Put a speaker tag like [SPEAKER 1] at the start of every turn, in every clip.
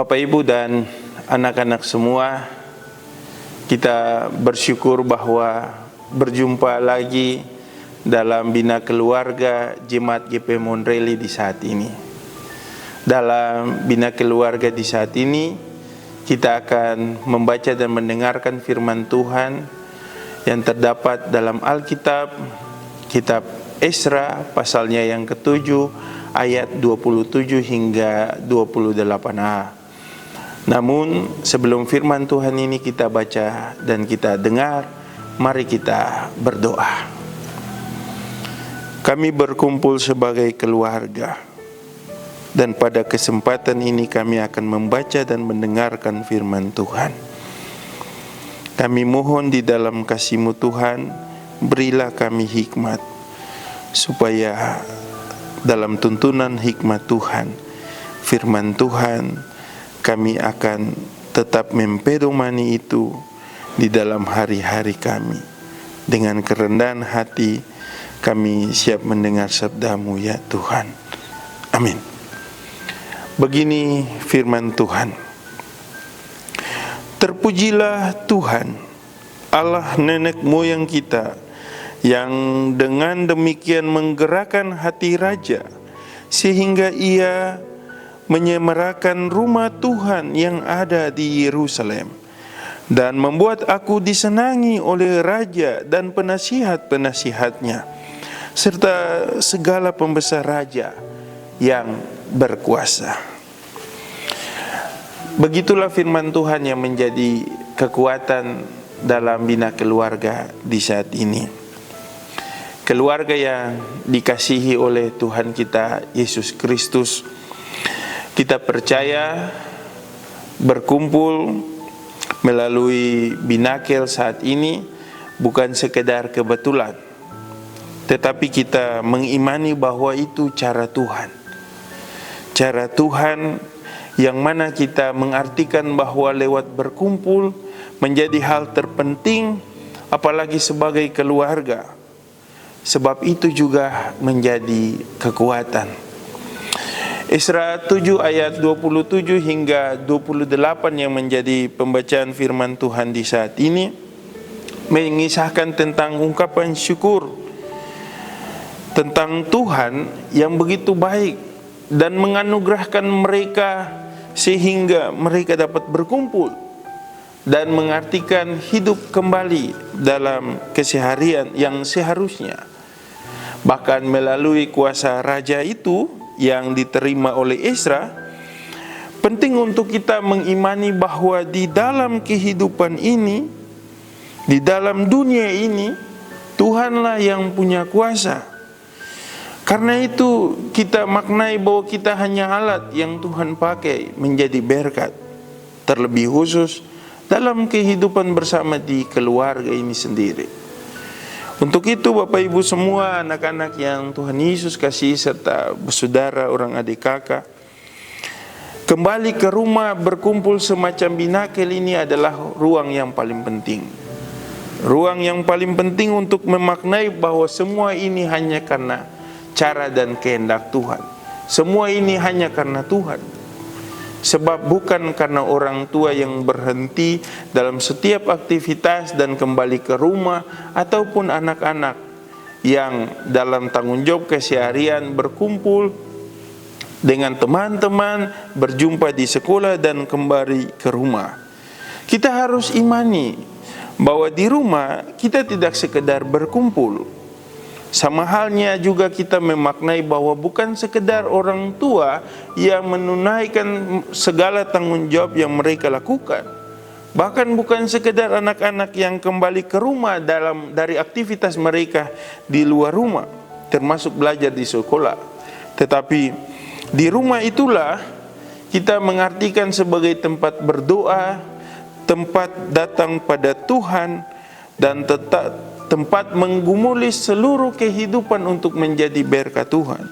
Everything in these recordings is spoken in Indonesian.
[SPEAKER 1] Bapak, Ibu, dan anak-anak semua, kita bersyukur bahwa berjumpa lagi dalam Bina Keluarga Jemaat GP Monreli di saat ini. Dalam Bina Keluarga di saat ini, kita akan membaca dan mendengarkan firman Tuhan yang terdapat dalam Alkitab, Kitab Esra, pasalnya yang ke-7, ayat 27 hingga 28a. Namun sebelum firman Tuhan ini kita baca dan kita dengar, mari kita berdoa. Kami berkumpul sebagai keluarga, dan pada kesempatan ini kami akan membaca dan mendengarkan firman Tuhan. Kami mohon di dalam kasih-Mu Tuhan, berilah kami hikmat, supaya dalam tuntunan hikmat Tuhan, firman Tuhan, kami akan tetap mempedomani itu di dalam hari-hari kami. Dengan kerendahan hati, kami siap mendengar sabda-Mu ya Tuhan. Amin. Begini firman Tuhan. Terpujilah Tuhan, Allah nenek moyang kita, yang dengan demikian menggerakkan hati raja, sehingga ia menyemarakan rumah Tuhan yang ada di Yerusalem, dan membuat aku disenangi oleh raja dan penasihat-penasihatnya, serta segala pembesar raja yang berkuasa. Begitulah firman Tuhan yang menjadi kekuatan dalam Bina Keluarga di saat ini. Keluarga yang dikasihi oleh Tuhan kita Yesus Kristus, kita percaya berkumpul melalui Binakel saat ini bukan sekedar kebetulan, tetapi kita mengimani bahwa itu cara Tuhan. Cara Tuhan yang mana kita mengartikan bahwa lewat berkumpul menjadi hal terpenting, apalagi sebagai keluarga. Sebab itu juga menjadi kekuatan. Esra 7 ayat 27 hingga 28 yang menjadi pembacaan firman Tuhan di saat ini mengisahkan tentang ungkapan syukur tentang Tuhan yang begitu baik dan menganugerahkan mereka sehingga mereka dapat berkumpul dan mengartikan hidup kembali dalam keseharian yang seharusnya. Bahkan melalui kuasa raja itu yang diterima oleh Esra, penting untuk kita mengimani bahwa di dalam kehidupan ini, di dalam dunia ini, Tuhanlah yang punya kuasa. Karena itu kita maknai bahwa kita hanya alat yang Tuhan pakai menjadi berkat, terlebih khusus dalam kehidupan bersama di keluarga ini sendiri. Untuk itu Bapak Ibu semua, anak-anak yang Tuhan Yesus kasih serta bersaudara, orang adik kakak, kembali ke rumah berkumpul semacam Binakel ini adalah ruang yang paling penting. Ruang yang paling penting untuk memaknai bahwa semua ini hanya karena cara dan kehendak Tuhan. Semua ini hanya karena Tuhan. Sebab bukan karena orang tua yang berhenti dalam setiap aktivitas dan kembali ke rumah, ataupun anak-anak yang dalam tanggung jawab keseharian berkumpul dengan teman-teman, berjumpa di sekolah dan kembali ke rumah. Kita harus imani bahwa di rumah kita tidak sekedar berkumpul. Sama halnya juga kita memaknai bahwa bukan sekedar orang tua yang menunaikan segala tanggung jawab yang mereka lakukan. Bahkan bukan sekedar anak-anak yang kembali ke rumah dari aktivitas mereka di luar rumah, termasuk belajar di sekolah. Tetapi di rumah itulah kita mengartikan sebagai tempat berdoa, tempat datang pada Tuhan, dan tempat menggumuli seluruh kehidupan untuk menjadi berkat Tuhan.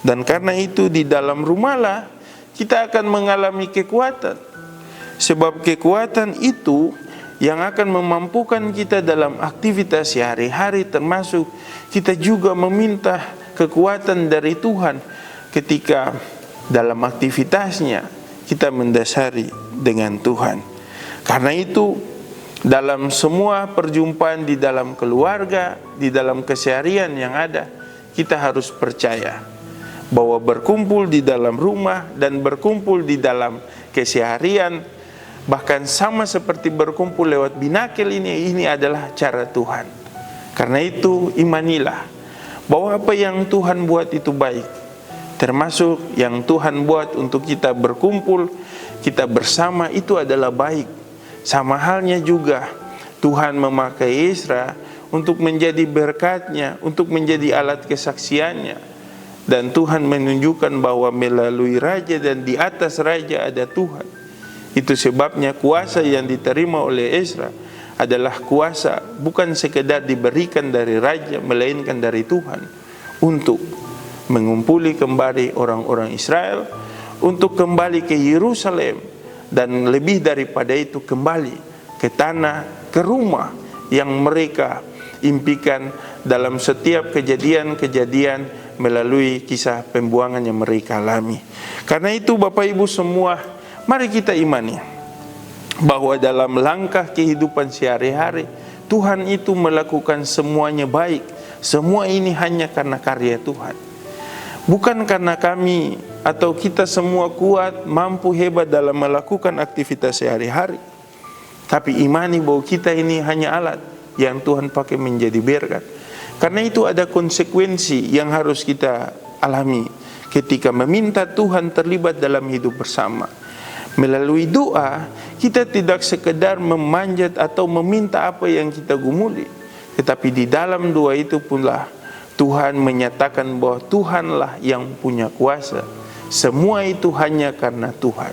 [SPEAKER 1] Dan karena itu di dalam rumahlah kita akan mengalami kekuatan. Sebab kekuatan itu yang akan memampukan kita dalam aktivitas sehari-hari, termasuk kita juga meminta kekuatan dari Tuhan ketika dalam aktivitasnya kita mendasari dengan Tuhan. Karena itu, dalam semua perjumpaan di dalam keluarga, di dalam keseharian yang ada, kita harus percaya bahwa berkumpul di dalam rumah dan berkumpul di dalam keseharian, bahkan sama seperti berkumpul lewat binakel ini adalah cara Tuhan. Karena itu, imanilah bahwa apa yang Tuhan buat itu baik, termasuk yang Tuhan buat untuk kita berkumpul, kita bersama, itu adalah baik. Sama halnya juga Tuhan memakai Ezra untuk menjadi berkat-Nya, untuk menjadi alat kesaksiannya. Dan Tuhan menunjukkan bahwa melalui raja dan di atas raja ada Tuhan. Itu sebabnya kuasa yang diterima oleh Ezra adalah kuasa bukan sekedar diberikan dari raja, melainkan dari Tuhan, untuk mengumpuli kembali orang-orang Israel, untuk kembali ke Yerusalem, dan lebih daripada itu kembali ke tanah, ke rumah yang mereka impikan dalam setiap kejadian-kejadian melalui kisah pembuangan yang mereka alami. Karena itu Bapak Ibu semua, mari kita imani bahwa dalam langkah kehidupan sehari-hari, Tuhan itu melakukan semuanya baik. Semua ini hanya karena karya Tuhan. Bukan karena kami atau kita semua kuat, mampu, hebat dalam melakukan aktivitas sehari-hari. Tapi imani bahwa kita ini hanya alat yang Tuhan pakai menjadi berkat. Karena itu ada konsekuensi yang harus kita alami ketika meminta Tuhan terlibat dalam hidup bersama. Melalui doa, kita tidak sekedar memanjat atau meminta apa yang kita gumuli, tetapi di dalam doa itu punlah Tuhan menyatakan bahwa Tuhanlah yang punya kuasa. Semua itu hanya karena Tuhan.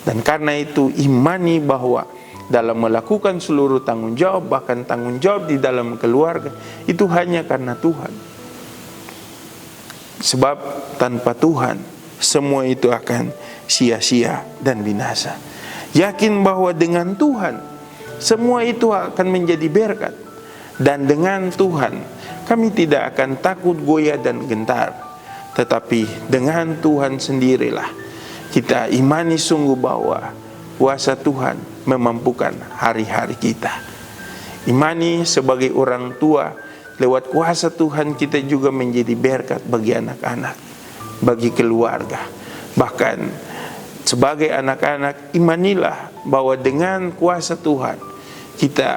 [SPEAKER 1] Dan karena itu imani bahwa dalam melakukan seluruh tanggung jawab, bahkan tanggung jawab di dalam keluarga, itu hanya karena Tuhan. Sebab tanpa Tuhan, semua itu akan sia-sia dan binasa. Yakin bahwa dengan Tuhan, semua itu akan menjadi berkat. Dan dengan Tuhan, kami tidak akan takut, goyah, dan gentar. Tetapi dengan Tuhan sendirilah kita imani sungguh bahwa kuasa Tuhan memampukan hari-hari kita. Imani sebagai orang tua, lewat kuasa Tuhan kita juga menjadi berkat bagi anak-anak, bagi keluarga. Bahkan sebagai anak-anak, imanilah bahwa dengan kuasa Tuhan kita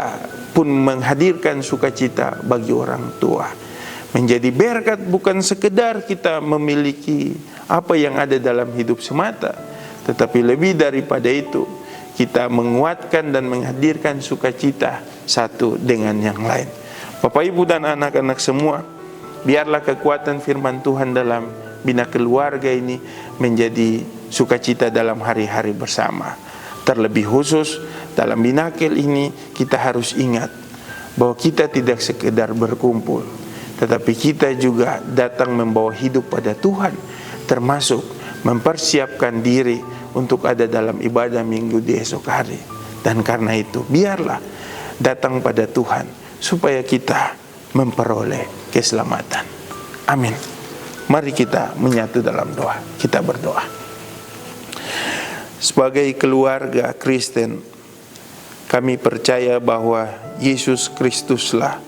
[SPEAKER 1] pun menghadirkan sukacita bagi orang tua. Menjadi berkat bukan sekedar kita memiliki apa yang ada dalam hidup semata, tetapi lebih daripada itu, kita menguatkan dan menghadirkan sukacita satu dengan yang lain. Bapak, Ibu, dan anak-anak semua, biarlah kekuatan firman Tuhan dalam bina keluarga ini menjadi sukacita dalam hari-hari bersama. Terlebih khusus dalam binakel ini, kita harus ingat bahwa kita tidak sekedar berkumpul, tetapi kita juga datang membawa hidup pada Tuhan, termasuk mempersiapkan diri untuk ada dalam ibadah minggu di esok hari. Dan karena itu, biarlah datang pada Tuhan supaya kita memperoleh keselamatan. Amin. Mari kita menyatu dalam doa. Kita berdoa. Sebagai keluarga Kristen, kami percaya bahwa Yesus Kristuslah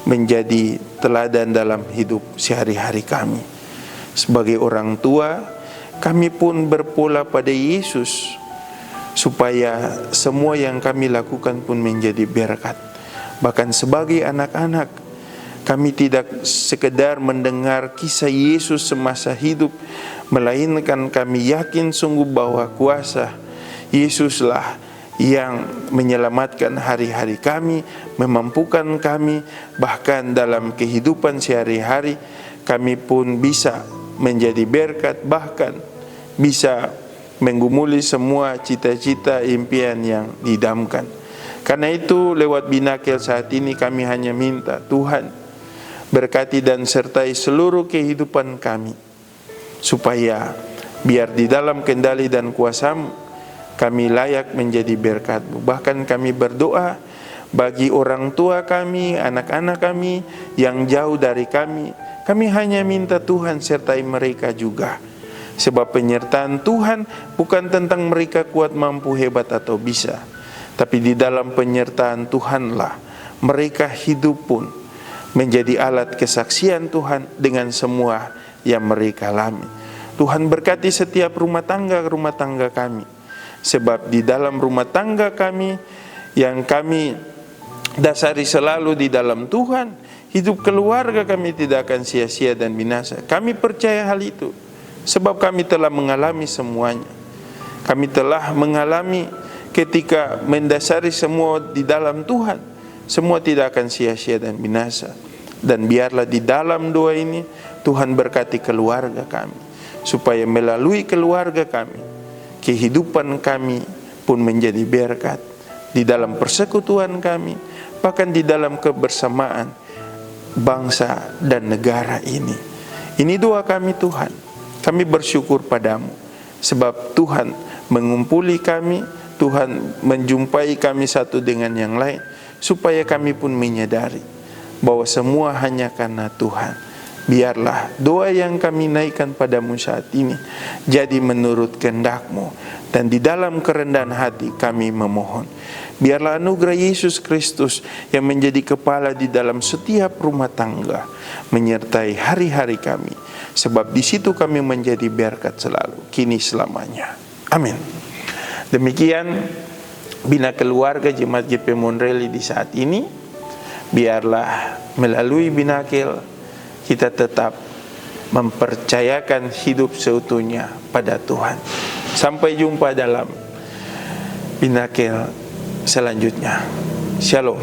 [SPEAKER 1] menjadi teladan dalam hidup sehari-hari kami. Sebagai orang tua, kami pun berpola pada Yesus, supaya semua yang kami lakukan pun menjadi berkat. Bahkan sebagai anak-anak, kami tidak sekedar mendengar kisah Yesus semasa hidup, melainkan kami yakin sungguh bahwa kuasa Yesuslah yang menyelamatkan hari-hari kami, memampukan kami, bahkan dalam kehidupan sehari-hari kami pun bisa menjadi berkat, bahkan bisa menggumuli semua cita-cita impian yang didamkan. Karena itu lewat binakel saat ini kami hanya minta Tuhan berkati dan sertai seluruh kehidupan kami, supaya biar di dalam kendali dan kuasa-Mu kami layak menjadi berkat-Mu. Bahkan kami berdoa bagi orang tua kami, anak-anak kami yang jauh dari kami, kami hanya minta Tuhan sertai mereka juga, Sebab penyertaan Tuhan bukan tentang mereka kuat, mampu, hebat, atau bisa. Tapi di dalam penyertaan Tuhanlah mereka hidup pun menjadi alat kesaksian Tuhan dengan semua yang mereka alami. Tuhan berkati setiap rumah tangga kami. Sebab di dalam rumah tangga kami yang kami dasari selalu di dalam Tuhan, hidup keluarga kami tidak akan sia-sia dan binasa. Kami percaya hal itu, sebab kami telah mengalami semuanya. Kami telah mengalami ketika mendasari semua di dalam Tuhan, semua tidak akan sia-sia dan binasa. Dan biarlah di dalam doa ini Tuhan berkati keluarga kami, supaya melalui keluarga kami, kehidupan kami pun menjadi berkat di dalam persekutuan kami, bahkan di dalam kebersamaan bangsa dan negara ini. Ini doa kami Tuhan. Kami bersyukur padamu, sebab Tuhan mengumpuli kami, Tuhan menjumpai kami satu dengan yang lain, supaya kami pun menyadari bahwa semua hanya karena Tuhan. Biarlah doa yang kami naikkan padamu saat ini jadi menurut kehendak-Mu, dan di dalam kerendahan hati kami memohon, biarlah anugerah Yesus Kristus yang menjadi kepala di dalam setiap rumah tangga menyertai hari-hari kami, sebab di situ kami menjadi berkat selalu, kini selamanya. Amin. Demikian Bina Keluarga Jemaat GP Monreal di saat ini. Biarlah melalui Binakel kita tetap mempercayakan hidup seutuhnya pada Tuhan. Sampai jumpa dalam Binakel selanjutnya. Shalom.